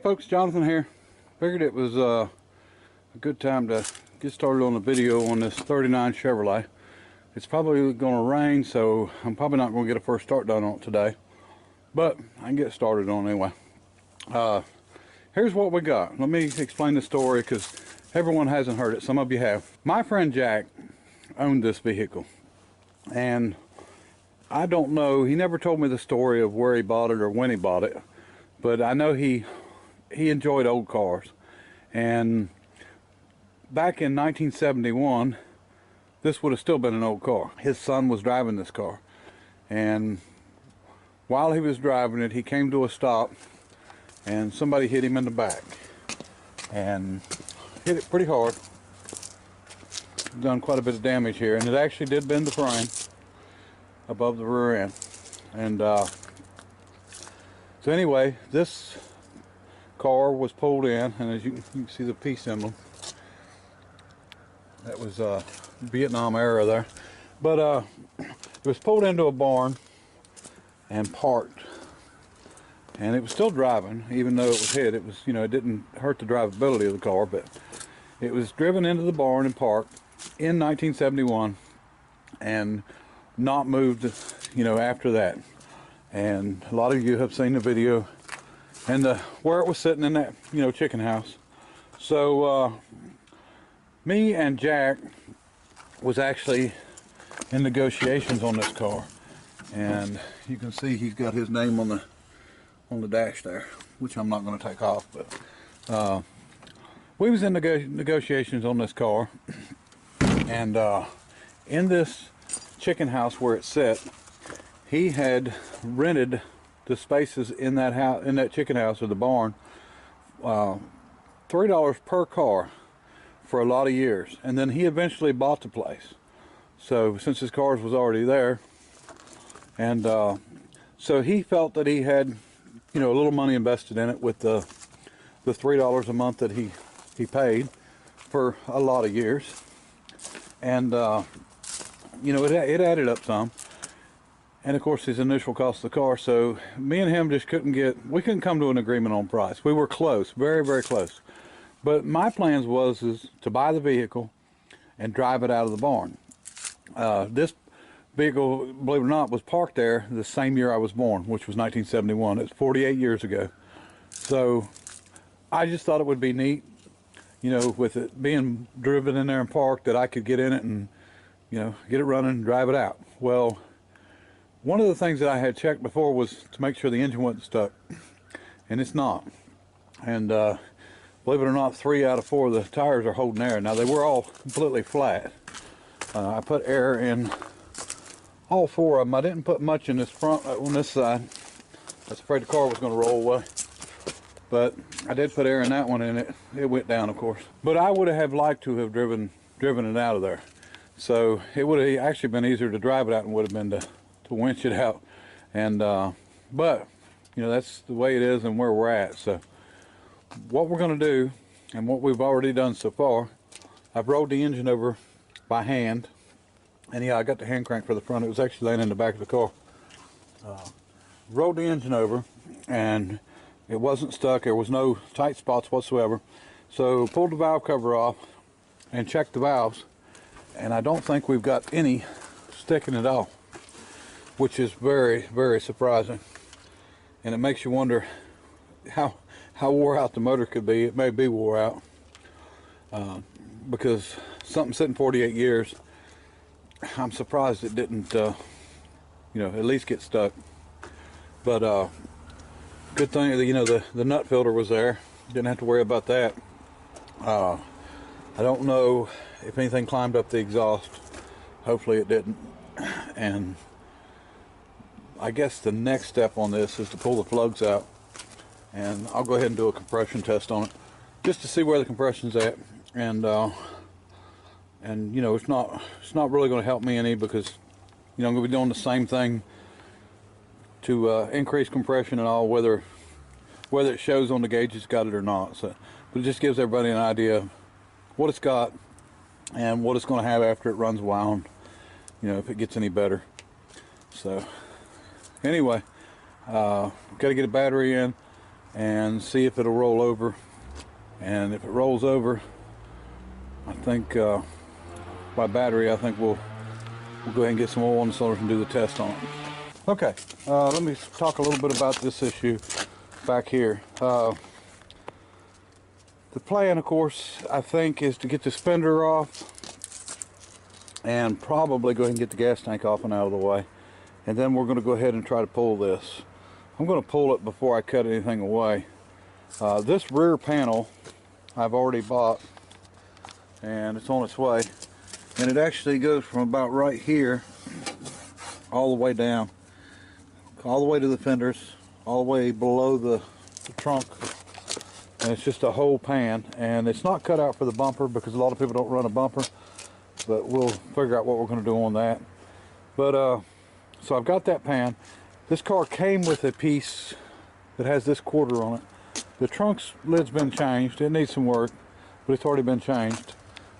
folks, Jonathan here. Figured it was a good time to get started on the video on this 39 Chevrolet. It's probably going to rain, so I'm probably not going to get a first start done on it today, but I can get started on it anyway. Here's what we got. Let me explain the story because everyone hasn't heard it. Some of you have. My friend Jack owned this vehicle, and I don't know, he never told me the story of where he bought it or when he bought it, but I know he enjoyed old cars. And back in 1971, this would have still been an old car. His son was driving this car, and while he was driving it, he came to a stop and somebody hit him in the back and hit it pretty hard. Done quite a bit of damage here, and it actually did bend the frame above the rear end. And so anyway, this car was pulled in, and as you can see the peace emblem, that was Vietnam era there, but it was pulled into a barn and parked, and it was still driving even though it was hit. It was, you know, it didn't hurt the drivability of the car, but it was driven into the barn and parked in 1971 and not moved, you know, after that. And a lot of you have seen the video and where it was sitting in that, you know, chicken house. So me and Jack was actually in negotiations on this car, and you can see he's got his name on the dash there, which I'm not going to take off, but we was in negotiations on this car, and in this chicken house where it's set, he had rented the spaces in that house, in that chicken house or the barn, $3 per car for a lot of years, and then he eventually bought the place. So since his cars was already there, and so he felt that he had, you know, a little money invested in it with the $3 a month that he paid for a lot of years, and you know, it added up some. And of course his initial cost of the car. So me and him just we couldn't come to an agreement on price. We were close, very, very close. But my plans is to buy the vehicle and drive it out of the barn. This vehicle, believe it or not, was parked there the same year I was born, which was 1971. It's 48 years ago. So I just thought it would be neat, you know, with it being driven in there and parked, that I could get in it and, you know, get it running and drive it out. Well, one of the things that I had checked before was to make sure the engine wasn't stuck, and it's not. And believe it or not, 3 out of 4 of the tires are holding air. Now, they were all completely flat. I put air in all 4 of them. I didn't put much in this front, on this side. I was afraid the car was going to roll away. But I did put air in that one, and it went down, of course. But I would have liked to have driven it out of there. So it would have actually been easier to drive it out than would have been to winch it out. And but you know, that's the way it is and where we're at. So what we're going to do, and what we've already done so far, I've rolled the engine over by hand, and yeah, I got the hand crank for the front. It was actually laying in the back of the car. Rolled the engine over, and it wasn't stuck. There was no tight spots whatsoever. So pulled the valve cover off and checked the valves, and I don't think we've got any sticking at all, which is very, very surprising. And it makes you wonder how wore out the motor could be. It may be wore out, because something sitting 48 years, I'm surprised it didn't, you know, at least get stuck. But good thing that, you know, the nut filter was there. Didn't have to worry about that. I don't know if anything climbed up the exhaust. Hopefully it didn't. And I guess the next step on this is to pull the plugs out, and I'll go ahead and do a compression test on it just to see where the compression's at. And you know, it's not really going to help me any, because, you know, I'm going to be doing the same thing to increase compression and all, whether it shows on the gauge it's got it or not. So, but it just gives everybody an idea of what it's got and what it's going to have after it runs a while, and, you know, if it gets any better. So anyway, got to get a battery in, and see if it'll roll over. And if it rolls over, I think by battery, I think we'll go ahead and get some oil on the cylinders and do the test on it. Okay, let me talk a little bit about this issue back here. The plan, of course, I think, is to get this fender off and probably go ahead and get the gas tank off and out of the way. And then we're going to go ahead and try to pull this. I'm going to pull it before I cut anything away. This rear panel I've already bought, and it's on its way. And it actually goes from about right here all the way down, all the way to the fenders, all the way below the trunk. And it's just a whole pan, and it's not cut out for the bumper because a lot of people don't run a bumper, but we'll figure out what we're going to do on that. But so I've got that pan. This car came with a piece that has this quarter on it. The trunk's lid's been changed. It needs some work, but it's already been changed.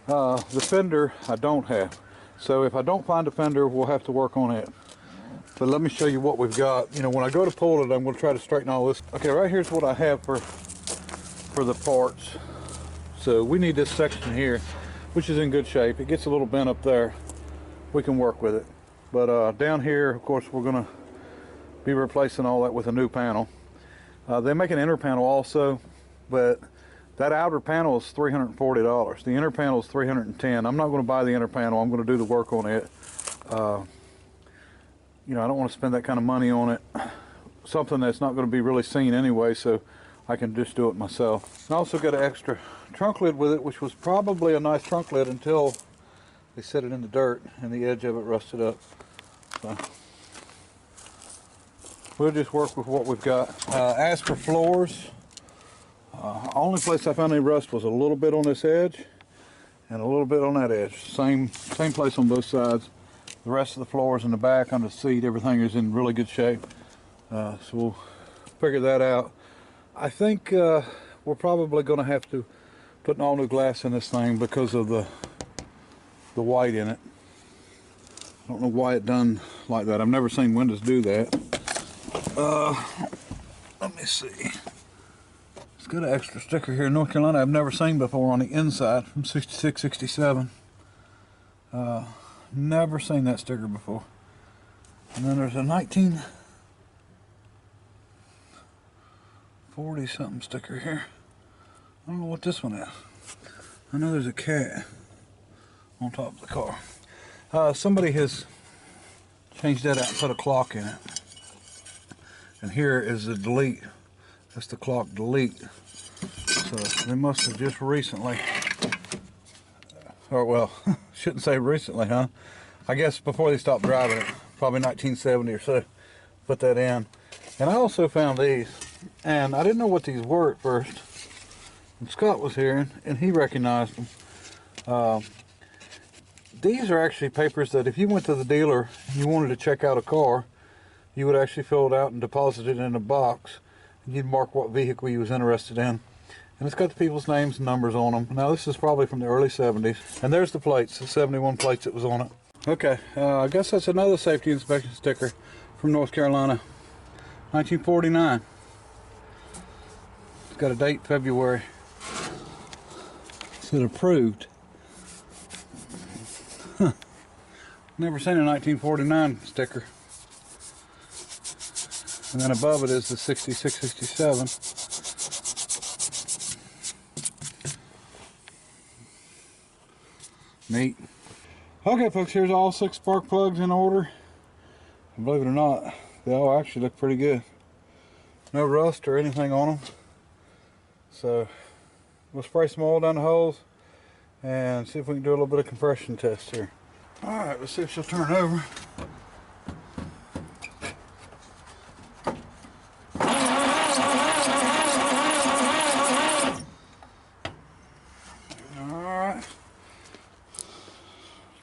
The fender I don't have, so if I don't find a fender, we'll have to work on it. But let me show you what we've got. You know, when I go to pull it, I'm going to try to straighten all this. Okay, right here's what I have for the parts. So we need this section here, which is in good shape. It gets a little bent up there. We can work with it. But down here, of course, we're going to be replacing all that with a new panel. They make an inner panel also, but that outer panel is $340. The inner panel is $310. I'm not going to buy the inner panel. I'm going to do the work on it. You know, I don't want to spend that kind of money on it. Something that's not going to be really seen anyway, so I can just do it myself. I also got an extra trunk lid with it, which was probably a nice trunk lid until they set it in the dirt and the edge of it rusted up. So we'll just work with what we've got. As for floors, only place I found any rust was a little bit on this edge and a little bit on that edge. Same place on both sides. The rest of the floors in the back, under the seat, everything is in really good shape. So we'll figure that out. I think we're probably going to have to put an all new glass in this thing because of the white in it. I don't know why it done like that. I've never seen windows do that. Let me see. It's got an extra sticker here in North Carolina I've never seen before on the inside from 66, 67. Never seen that sticker before. And then there's a 1940 something sticker here. I don't know what this one is. I know there's a cat on top of the car. Somebody has changed that out and put a clock in it. And here is the delete. That's the clock delete. So they must have just recently, or well, shouldn't say recently, huh? I guess before they stopped driving it, probably 1970 or so, put that in. And I also found these, and I didn't know what these were at first. And Scott was here, and he recognized them. These are actually papers that if you went to the dealer and you wanted to check out a car, you would actually fill it out and deposit it in a box. And you'd mark what vehicle you was interested in. And it's got the people's names and numbers on them. Now this is probably from the early 70s. And there's the plates, the 71 plates that was on it. Okay, I guess that's another safety inspection sticker from North Carolina. 1949. It's got a date, February. It said approved. Huh. Never seen a 1949 sticker. And then above it is the 66, 67. Neat. Okay folks, here's all 6 spark plugs in order. And believe it or not, they all actually look pretty good. No rust or anything on them. So we'll spray some oil down the holes and see if we can do a little bit of compression test here. Alright, let's see if she'll turn over.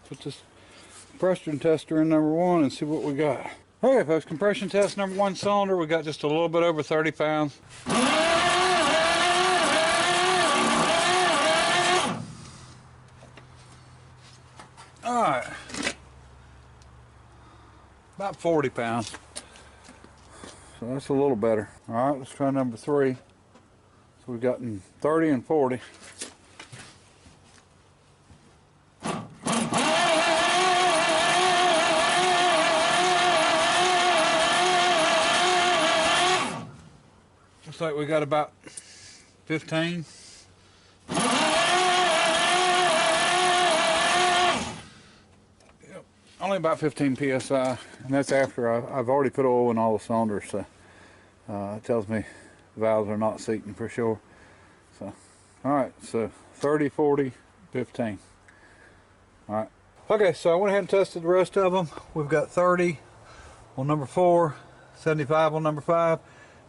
Put this compression tester in number 1 and see what we got. Okay folks, compression test number 1 cylinder. We got just a little bit over 30 pounds. Alright. About 40 pounds. So that's a little better. Alright, let's try number 3. So we've gotten 30 and 40. Looks like we got about 15. Yep, only about 15 psi, and that's after I've already put oil in all the cylinders, so it tells me the valves are not seating for sure. So, all right, so 30, 40, 15. All right. Okay, so I went ahead and tested the rest of them. We've got 30 on number 4, 75 on number 5,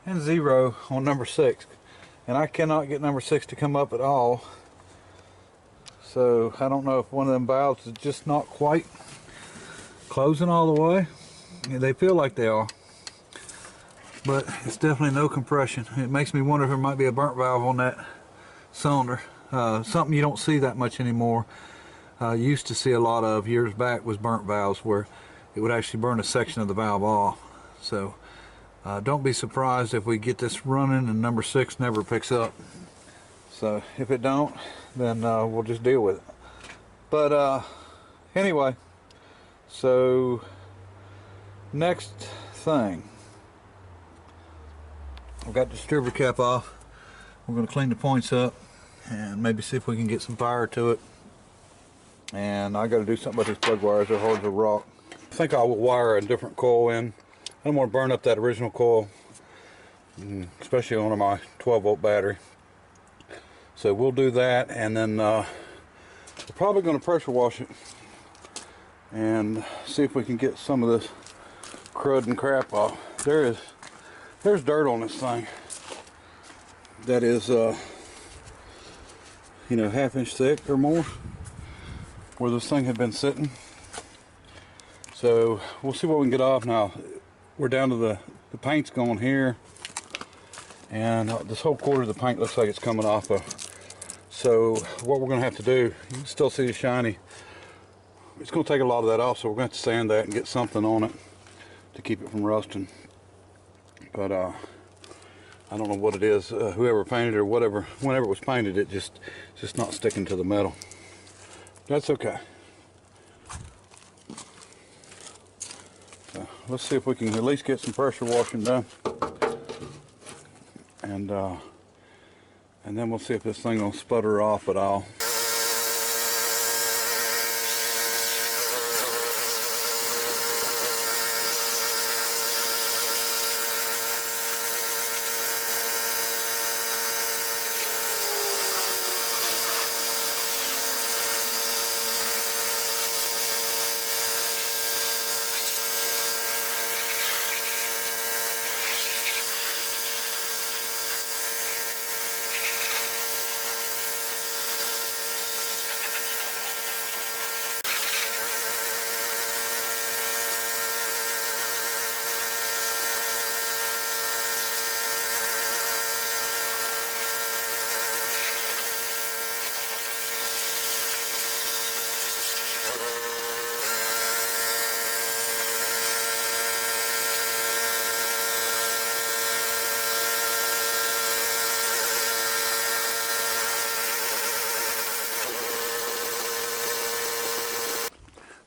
and 0 on number 6. And I cannot get number 6 to come up at all. So I don't know if one of them valves is just not quite closing all the way. Yeah, they feel like they are, but it's definitely no compression. It makes me wonder if there might be a burnt valve on that cylinder. Something you don't see that much anymore. Used to see a lot of years back was burnt valves, where it would actually burn a section of the valve off. So don't be surprised if we get this running and number 6 never picks up. So if it don't, then we'll just deal with it. But anyway, so next thing, I've got the distributor cap off. We're going to clean the points up and maybe see if we can get some fire to it. And I got to do something about these plug wires. They're hard as a rock. I think I will wire a different coil in. I don't want to burn up that original coil, especially on my 12-volt battery. So we'll do that, and then we're probably going to pressure wash it and see if we can get some of this crud and crap off. There's dirt on this thing that is you know, ½ inch thick or more, where this thing had been sitting. So we'll see what we can get off. Now we're down to the paint's going here, and this whole quarter of the paint looks like it's coming off of. So what we're going to have to do, you can still see the shiny, it's going to take a lot of that off, so we're going to have to sand that and get something on it to keep it from rusting. But I don't know what it is. Whoever painted it or whatever, whenever it was painted, it's just not sticking to the metal. That's okay. So let's see if we can at least get some pressure washing done, and then we'll see if this thing will sputter off at all.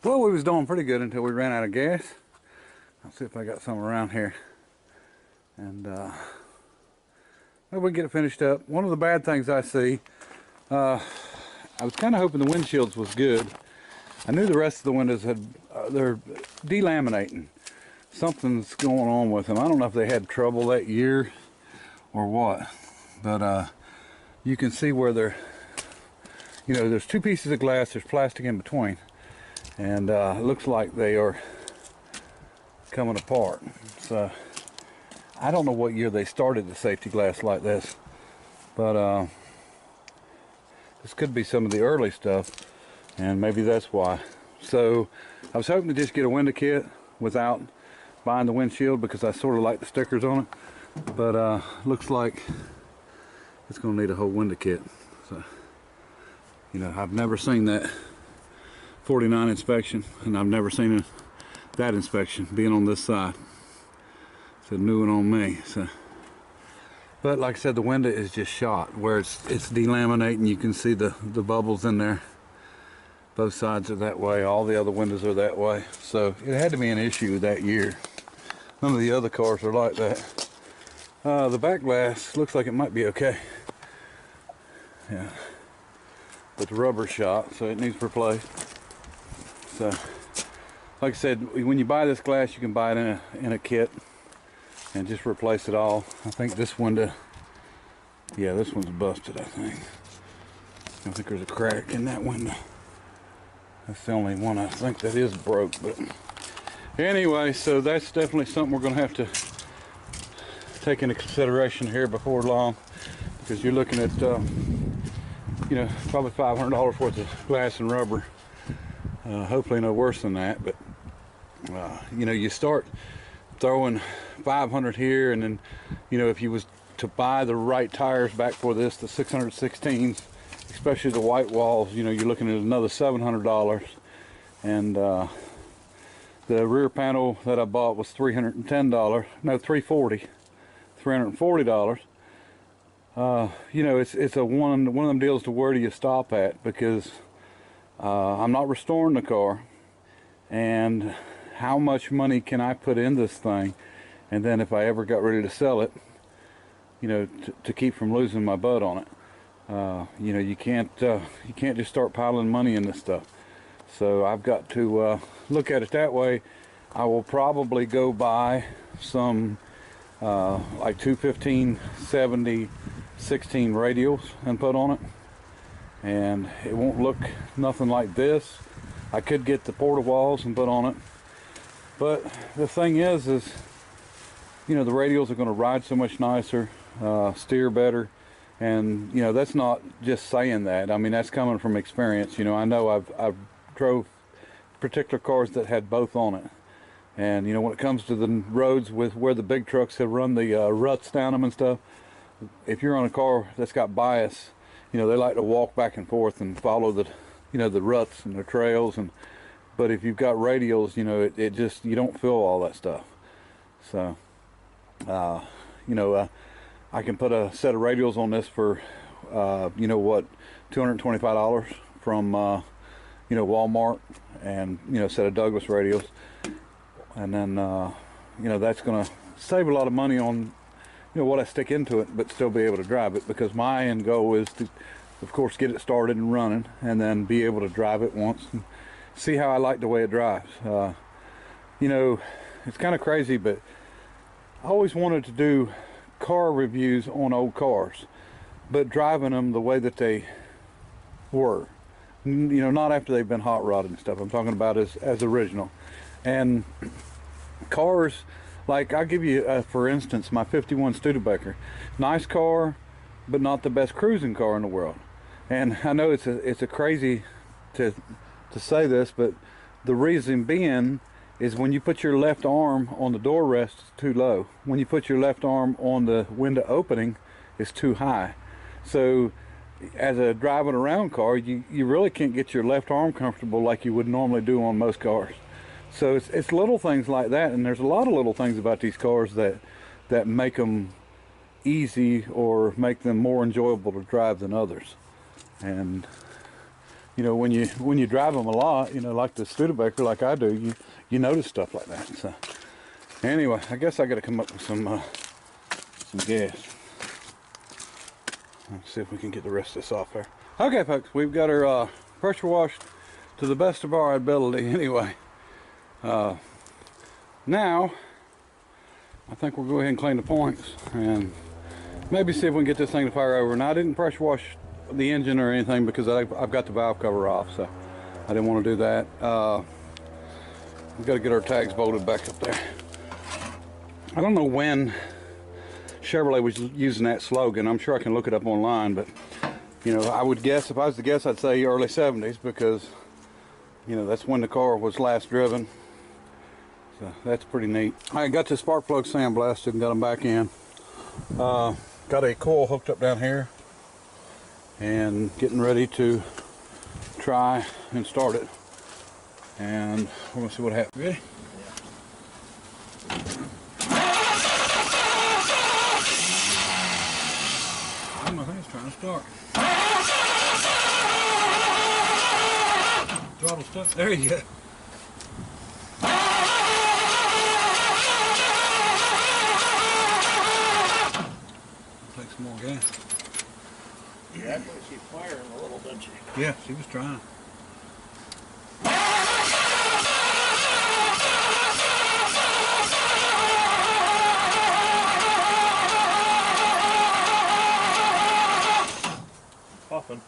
Well, we was doing pretty good until we ran out of gas. I'll see if I got some around here, and maybe we can get it finished up. One of the bad things I see, I was kind of hoping the windshields was good. I knew the rest of the windows had, they're delaminating. Something's going on with them. I don't know if they had trouble that year or what, but you can see where they're, you know, there's two pieces of glass, there's plastic in between. And it looks like they are coming apart. So I don't know what year they started the safety glass like this, but this could be some of the early stuff, and maybe that's why. So I was hoping to just get a window kit without buying the windshield, because I sort of like the stickers on it, but looks like it's going to need a whole window kit. So, you know, I've never seen that 49 inspection, and I've never seen that inspection being on this side. It's a new one on me. So But like I said, the window is just shot where it's delaminating. You can see the bubbles in there. Both sides are that way. All the other windows are that way. So it had to be an issue that year. None of the other cars are like that. The back glass looks like it might be okay. Yeah. But the rubber's shot, so it needs replaced. So, like I said, when you buy this glass, you can buy it in a kit and just replace it all. I think this window, yeah, this one's busted, I think. I think there's a crack in that window. That's the only one I think that is broke. But anyway, so that's definitely something we're going to have to take into consideration here before long, because you're looking at, you know, probably $500 worth of glass and rubber. Hopefully no worse than that, but you know, you start throwing 500 here, and then, you know, if you was to buy the right tires back for this, the 616s, especially the white walls, you know, you're looking at another $700. And the rear panel that I bought was $310. No, $340. $340. You know, it's one of them deals to where do you stop at, because I'm not restoring the car, and how much money can I put in this thing, and then if I ever got ready to sell it, you know, to keep from losing my butt on it. You know, you can't just start piling money in this stuff. So I've got to look at it that way. I will probably go buy some like 215/70 16 radials and put on it, and it won't look nothing like this. I could get the porta walls and put on it, but the thing is you know, the radials are going to ride so much nicer, steer better. And you know, that's not just saying that. I mean, that's coming from experience. You know, I know I've drove particular cars that had both on it, and you know, when it comes to the roads with where the big trucks have run the ruts down them and stuff, if you're on a car that's got bias, you know, they like to walk back and forth and follow the, you know, the ruts and the trails. And but if you've got radials, you know, it just, you don't feel all that stuff. So you know, I can put a set of radials on this for you know what, $225 from you know, Walmart, and you know, a set of Douglas radials, and then you know, that's gonna save a lot of money on, you know, what I stick into it, but still be able to drive it, because my end goal is to, of course, get it started and running, and then be able to drive it once and see how I like the way it drives. You know, it's kind of crazy, but I always wanted to do car reviews on old cars, but driving them the way that they were, you know, not after they've been hot rodded and stuff. I'm talking about as original. And cars, like I'll give you for instance, my 51 Studebaker, nice car, but not the best cruising car in the world. And I know it's a crazy to say this, but the reason being is when you put your left arm on the door rest, it's too low. When you put your left arm on the window opening, it's too high. So as a driving around car, you really can't get your left arm comfortable like you would normally do on most cars. So it's little things like that, and there's a lot of little things about these cars that make them easy or make them more enjoyable to drive than others. And you know, when you drive them a lot, you know, like the Studebaker, like I do, you notice stuff like that. So anyway, I guess I got to come up with some gas. Let's see if we can get the rest of this off there. Okay, folks, we've got her pressure washed to the best of our ability. Anyway, now I think we'll go ahead and clean the points and maybe see if we can get this thing to fire over. Now, I didn't pressure wash the engine or anything because I've got the valve cover off, so I didn't want to do that. We've got to get our tags bolted back up there. I don't know when Chevrolet was using that slogan. I'm sure I can look it up online, but you know, I would guess, if I was to guess, I'd say early 70s, because you know, that's when the car was last driven. So that's pretty neat. I got the spark plug sandblasted and got them back in. Got a coil hooked up down here and getting ready to try and start it. And we're gonna see what happens. Ready? start. Throttle stuck. There you go. Take some more gas. Definitely she's firing a little, doesn't she? Yeah, she was trying. Puffing.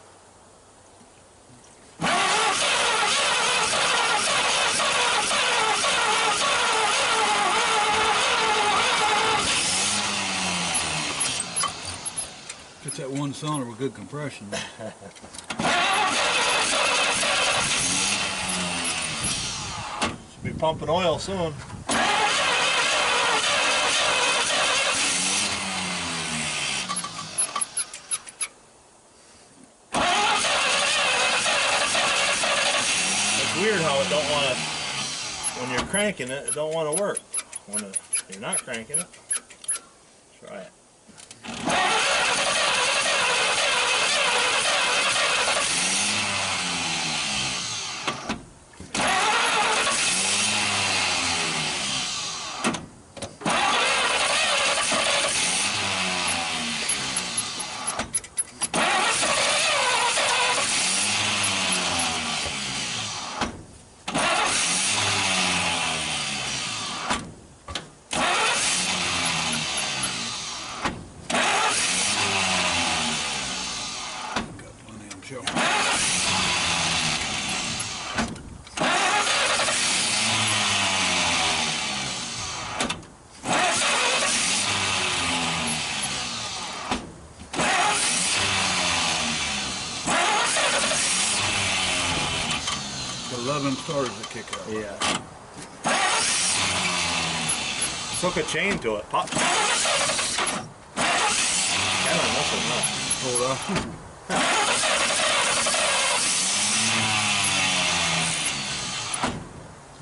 Gets that one cylinder with good compression. Should be pumping oil soon. It's weird how it don't want to, when you're cranking it, it don't want to work. When you're not cranking it, try it. Sure. 11 starters to kick out. Yeah. Hook a chain to it. Pop. Hold on.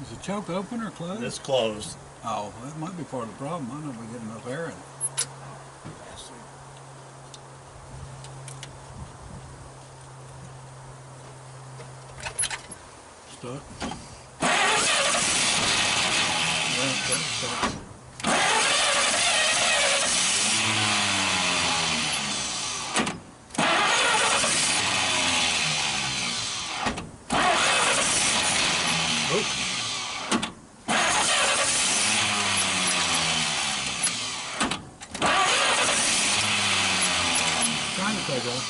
Is the choke open or closed? It's closed. Oh, that might be part of the problem. I don't know if we get enough air in it. Stuck. Yeah, stuck. Trying to take off.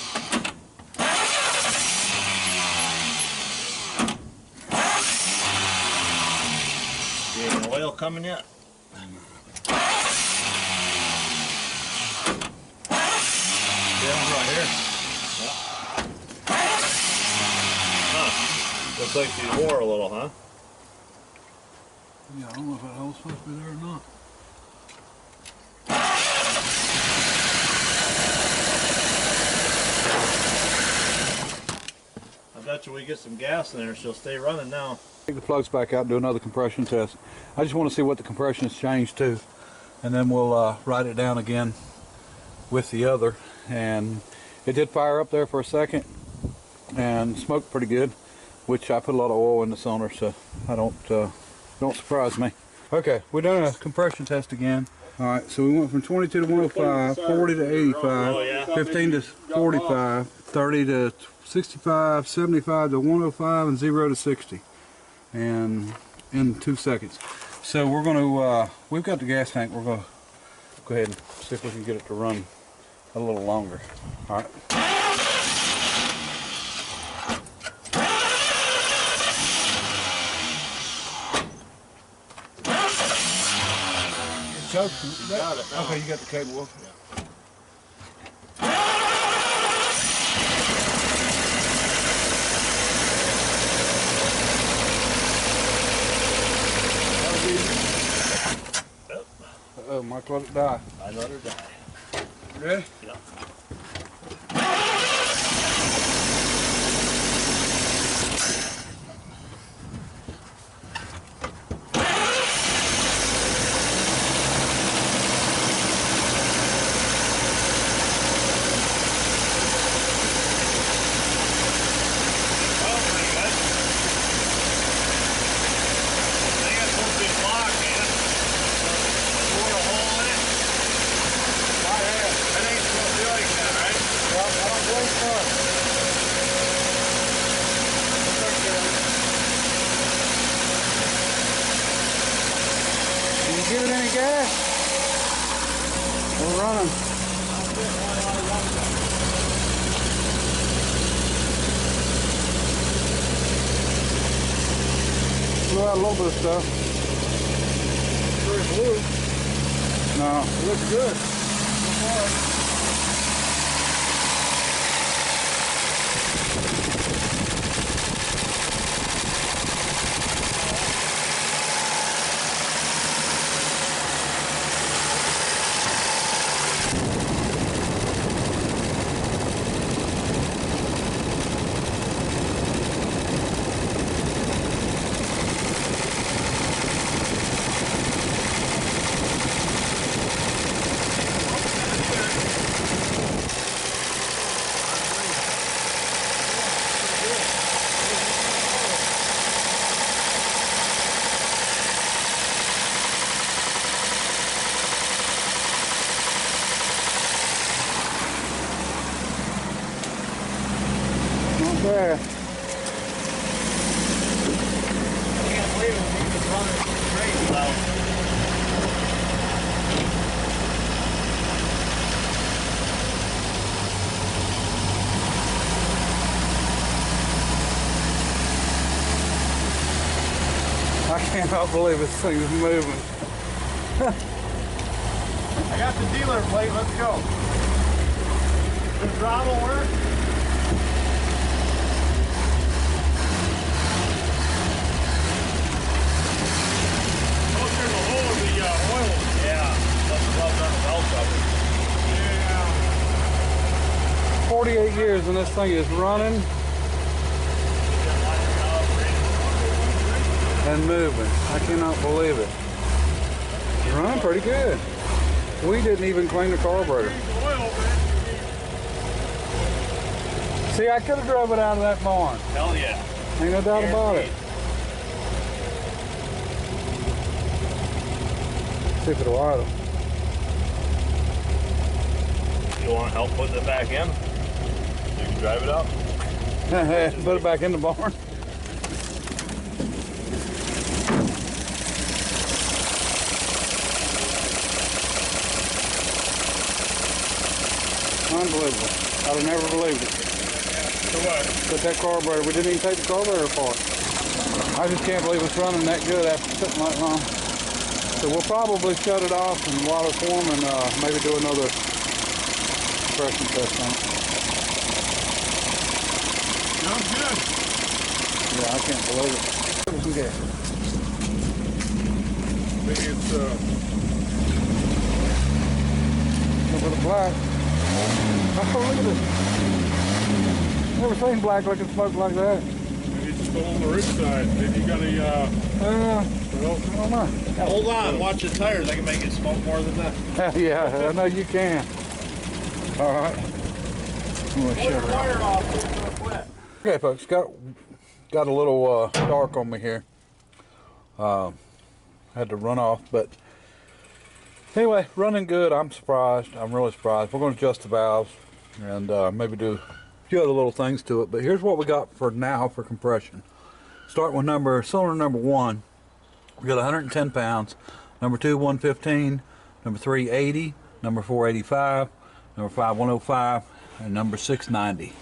Any oil coming yet? Yeah, right here. Yeah. Huh. Looks like she wore a little, huh? Yeah, I don't know if that hole's supposed to be there or not. I bet you we get some gas in there, she'll stay running now. Take the plugs back out and do another compression test. I just want to see what the compression has changed to, and then we'll write it down again with the other. And it did fire up there for a second and smoked pretty good, which I put a lot of oil in the cylinder, so I don't surprise me. Okay, we've done a compression test again. All right, so we went from 22 to 105, 40 to 85, 15 to 45, 30 to 65, 75 to 105, and 0 to 60. And in 2 seconds. So we're going to, we've got the gas tank, we're going to go ahead and see if we can get it to run a little longer. All right. Choke? Got it now. Okay, you got the cable off? Yeah. Uh-oh, Mike, let it die. I let her die. Ready? Yeah. give it any gas? We're running. Blew out a little bit of stuff. Very blue. No, it looks good. There. I can't believe it. He was running straight without. I cannot believe this thing is moving. I got the dealer plate. Let's go. Does throttle work? Yeah, must have rubbed on the belt cover. Yeah. 48 years and this thing is running and moving. I cannot believe it. It's running pretty good. We didn't even clean the carburetor. See, I could have drove it out of that barn. Hell yeah. Ain't no doubt about it. See if it'll idle. You want help putting it back in? You can drive it out. Put it back in the barn. Unbelievable. I'd have never believed it. So what? But that carburetor, we didn't even take the carburetor apart. I just can't believe it's running that good after sitting that long. So we'll probably shut it off in water form and maybe do another compression test on it. Sounds good. Yeah, I can't believe it. Give it some gas. Maybe it's A little bit of black. Oh, look at this. Never seen black looking smoke like that. Maybe it's still on the roof side. Maybe you got a, I don't know. hold on, watch the tires. I can make it smoke more than that. Yeah, I know you can. All right. I'm gonna shut it off. Off, it's gonna quit. Okay, folks, got a little dark on me here. Had to run off, but anyway, running good. I'm surprised. I'm really surprised. We're going to adjust the valves and maybe do a few other little things to it. But here's what we got for now for compression. Starting with cylinder number 1, we got 110 pounds. Number 2, 115. Number 3, 80. Number 4, 85. Number 5, 105. And number 6, 90.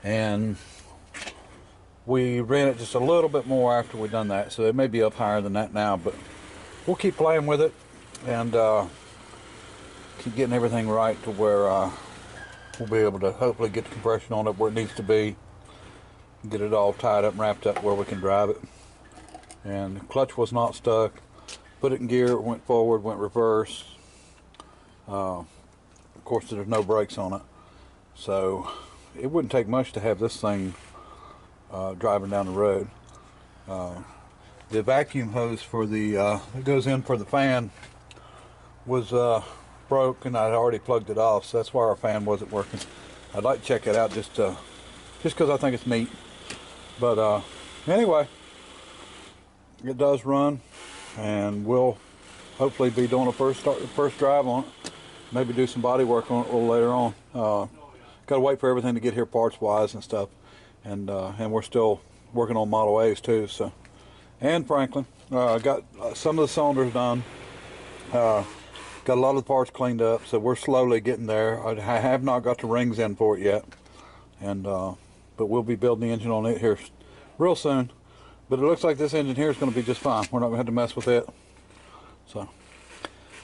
And we ran it just a little bit more after we done that, so it may be up higher than that now, but we'll keep playing with it and keep getting everything right to where we'll be able to hopefully get the compression on it where it needs to be, get it all tied up and wrapped up where we can drive it. And the clutch was not stuck. Put it in gear, it went forward, went reverse. Of course, there's no brakes on it, so it wouldn't take much to have this thing driving down the road. The vacuum hose for the that goes in for the fan was broke, and I'd already plugged it off, so that's why our fan wasn't working. I'd like to check it out just because I think it's neat. But anyway, it does run, and we'll hopefully be doing a first drive on it. Maybe do some body work on it a little later on. Got to wait for everything to get here parts wise and stuff, and we're still working on Model A's too. So, and Franklin, got some of the cylinders done. Got a lot of the parts cleaned up, so we're slowly getting there. I have not got the rings in for it yet, and but we'll be building the engine on it here real soon. But it looks like this engine here is going to be just fine. We're not going to have to mess with it. So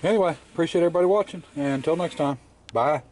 anyway, appreciate everybody watching, and until next time, bye.